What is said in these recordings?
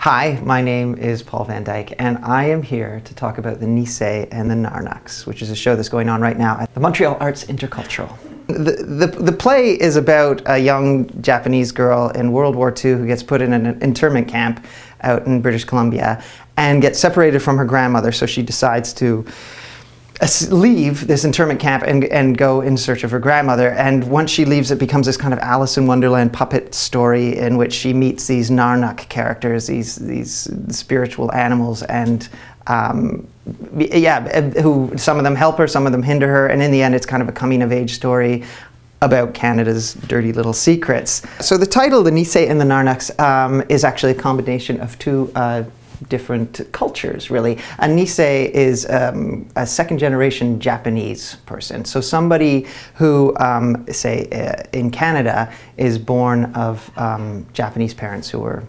Hi, my name is Paul Van Dyck, and I am here to talk about the Nisei and the Narnauks, which is a show that's going on right now at the Montreal Arts Intercultural. The play is about a young Japanese girl in World War II who gets put in an internment camp out in British Columbia and gets separated from her grandmother, so she decides to leave this internment camp and go in search of her grandmother. And once she leaves, it becomes this kind of Alice in Wonderland puppet story in which she meets these Narnauk characters, these spiritual animals, and who some of them help her, some of them hinder her, and in the end it's kind of a coming-of-age story about Canada's dirty little secrets. So the title, The Nisei and the Narnauks, is actually a combination of two different cultures, really. A Nisei is a second-generation Japanese person. So somebody who, say, in Canada, is born of Japanese parents who were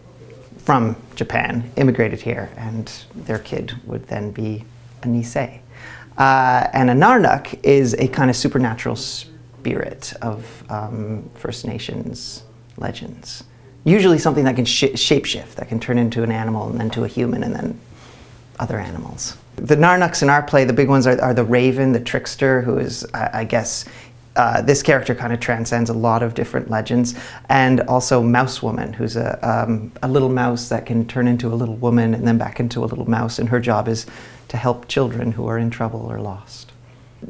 from Japan, immigrated here, and their kid would then be a Nisei. And a Narnauk is a kind of supernatural spirit of First Nations legends. Usually something that can shapeshift, that can turn into an animal and then to a human and then other animals. The Narnauks in our play, the big ones are the Raven, the trickster, who is, I guess, this character kind of transcends a lot of different legends, and also Mouse Woman, who's a little mouse that can turn into a little woman and then back into a little mouse, and her job is to help children who are in trouble or lost.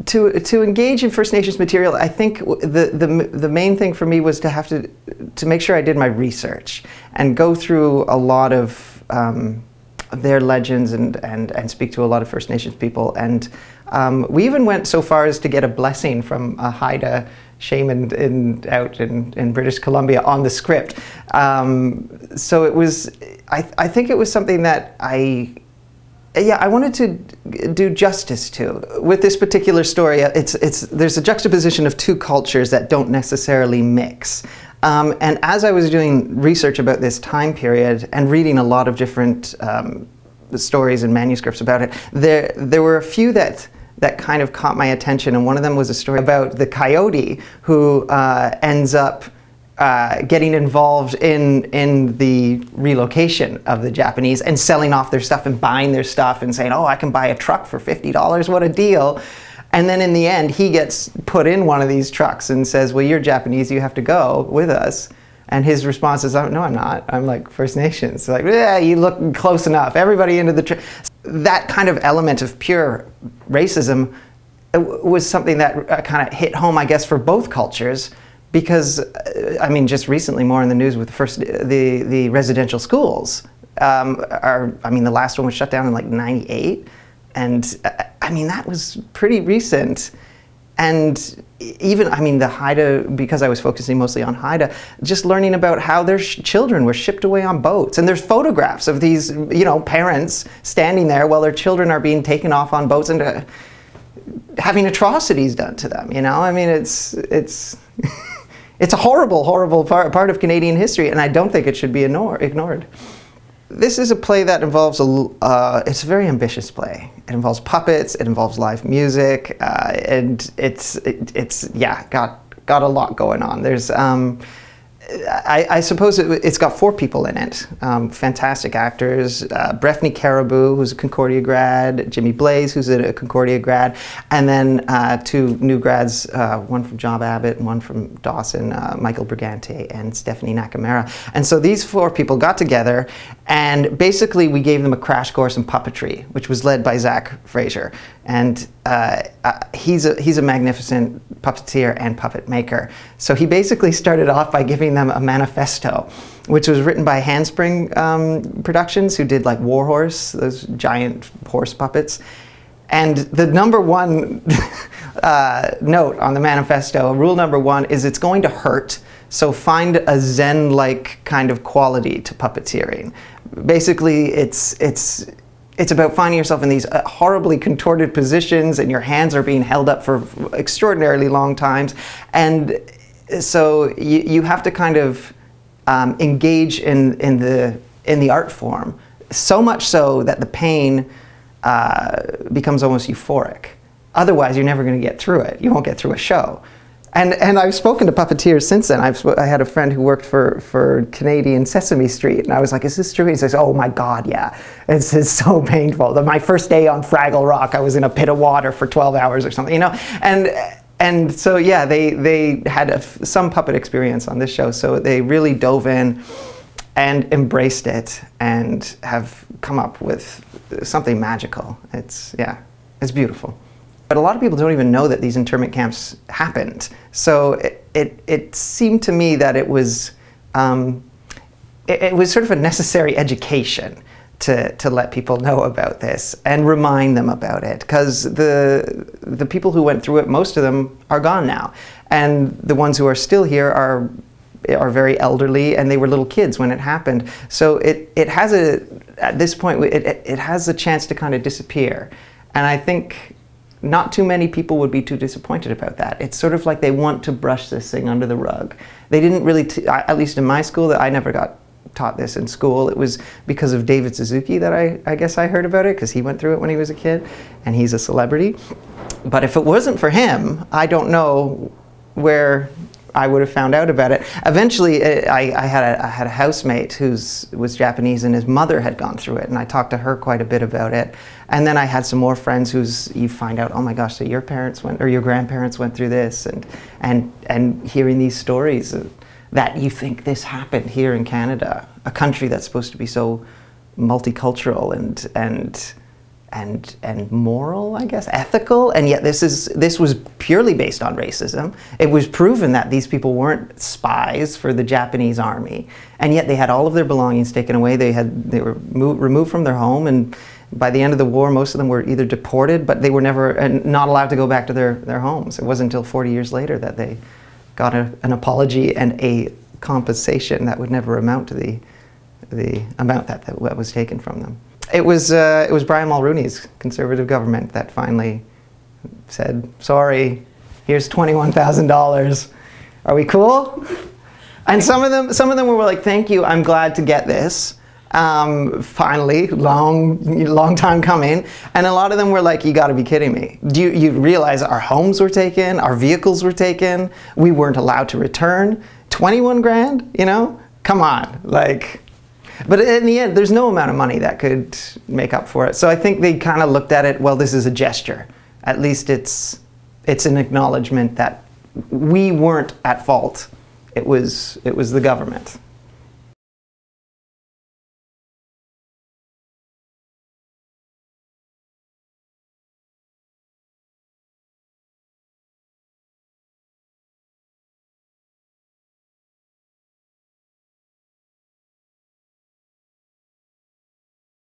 To engage in First Nations material, I think the main thing for me was to have to make sure I did my research and go through a lot of their legends and speak to a lot of First Nations people. And we even went so far as to get a blessing from a Haida shaman out in British Columbia on the script. So it was, I think it was something that I wanted to do justice to. With this particular story, there's a juxtaposition of two cultures that don't necessarily mix. And as I was doing research about this time period and reading a lot of different stories and manuscripts about it, there were a few that kind of caught my attention, and one of them was a story about the coyote who ends up getting involved in the relocation of the Japanese and selling off their stuff and buying their stuff and saying, oh, I can buy a truck for $50, what a deal. And then in the end, he gets put in one of these trucks and says, well, you're Japanese, you have to go with us. And his response is, oh, no, I'm not. I'm like First Nations. Like, yeah, you look close enough. Everybody into the truck. That kind of element of pure racism was something that kind of hit home, I guess, for both cultures. Because, I mean, just recently, more in the news with the residential schools the last one was shut down in like '98, and I mean that was pretty recent. And even, I mean, the Haida, because I was focusing mostly on Haida, just learning about how their children were shipped away on boats, and there's photographs of these, parents standing there while their children are being taken off on boats and having atrocities done to them. I mean, it's a horrible, horrible part of Canadian history, and I don't think it should be ignored. This is a play that involves it's a very ambitious play. It involves puppets, it involves live music, and it's got a lot going on. There's I suppose it's got 4 people in it. Fantastic actors, Brefny Caribou, who's a Concordia grad, Blais, who's a Concordia grad, and then 2 new grads, one from Job Abbott and one from Dawson, Michaud Briganti and Stefanie Nakamura. And so these 4 people got together, and basically we gave them a crash course in puppetry, which was led by Fraser. And he's a magnificent puppeteer and puppet maker. So he basically started off by giving them a manifesto, which was written by Handspring Productions, who did like Warhorse, those giant horse puppets. And the #1 note on the manifesto, rule #1, is it's going to hurt, so find a Zen-like kind of quality to puppeteering. Basically, it's about finding yourself in these horribly contorted positions, and your hands are being held up for extraordinarily long times. And so you have to kind of engage in the art form, so much so that the pain becomes almost euphoric. Otherwise, you're never going to get through it. You won't get through a show. And I've spoken to puppeteers since then. I had a friend who worked for Canadian Sesame Street, and I was like, is this true? And he says, oh my God, yeah. It's so painful. My first day on Fraggle Rock, I was in a pit of water for 12 hours or something, you know? And so, yeah, they had some puppet experience on this show, so they really dove in and embraced it and have come up with something magical. It's beautiful. But a lot of people don't even know that these internment camps happened. So it seemed to me that it was sort of a necessary education to let people know about this and remind them about it, because the people who went through it, most of them are gone now, and the ones who are still here are very elderly, and they were little kids when it happened. So it has at this point it has a chance to kind of disappear, and I think not too many people would be too disappointed about that. It's sort of like they want to brush this thing under the rug. They didn't really, at least in my school, that I never got taught this in school. It was because of David Suzuki that I guess I heard about it, because he went through it when he was a kid, and he's a celebrity. But if it wasn't for him, I don't know where I would have found out about it. Eventually, I had a housemate who was Japanese, and his mother had gone through it, and I talked to her quite a bit about it. And then I had some more friends you find out, oh my gosh, so your parents went, or your grandparents went through this, and hearing these stories that you think this happened here in Canada, a country that's supposed to be so multicultural and moral, I guess, ethical, and yet this was purely based on racism. It was proven that these people weren't spies for the Japanese army, and yet they had all of their belongings taken away. They were removed from their home, and by the end of the war, most of them were either deported, but they were not allowed to go back to their homes. It wasn't until 40 years later that they got an apology and a compensation that would never amount to the amount that was taken from them. It was Brian Mulroney's Conservative government that finally said, sorry, here's $21,000. Are we cool? And some of them were like, thank you, I'm glad to get this. Finally, long time coming. And a lot of them were like, you gotta be kidding me. Do you realize our homes were taken, our vehicles were taken, we weren't allowed to return? 21 grand, you know? Come on, like. But in the end, there's no amount of money that could make up for it. So I think they kind of looked at it, well, this is a gesture. At least it's an acknowledgement that we weren't at fault. It was the government.